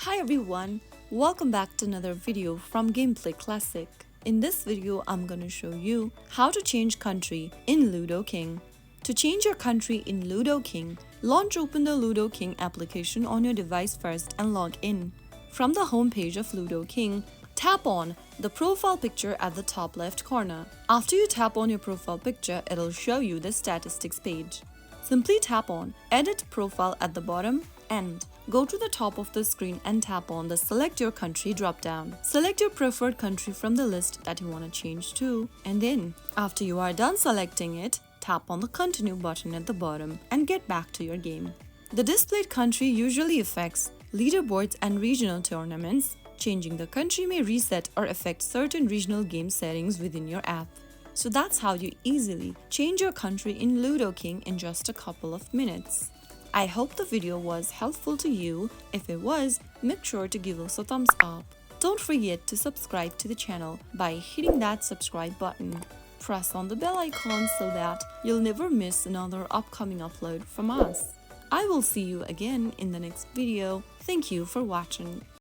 Hi everyone, welcome back to another video from Gameplay Classic. In this video, I'm gonna show you how to change country in Ludo King. To change your country in Ludo King, open the Ludo King application on your device first and log in. From the home page of Ludo King, tap on the profile picture at the top left corner. After you tap on your profile picture, it'll show you the statistics page. Simply tap on Edit Profile at the bottom and go to the top of the screen and tap on the Select Your Country drop-down. Select your preferred country from the list that you want to change to, and then, after you are done selecting it, tap on the Continue button at the bottom and get back to your game. The displayed country usually affects leaderboards and regional tournaments. Changing the country may reset or affect certain regional game settings within your app. So that's how you easily change your country in Ludo King in just a couple of minutes. I hope the video was helpful to you. If it was, make sure to give us a thumbs up. Don't forget to subscribe to the channel by hitting that subscribe button. Press on the bell icon so that you'll never miss another upcoming upload from us. I will see you again in the next video. Thank you for watching.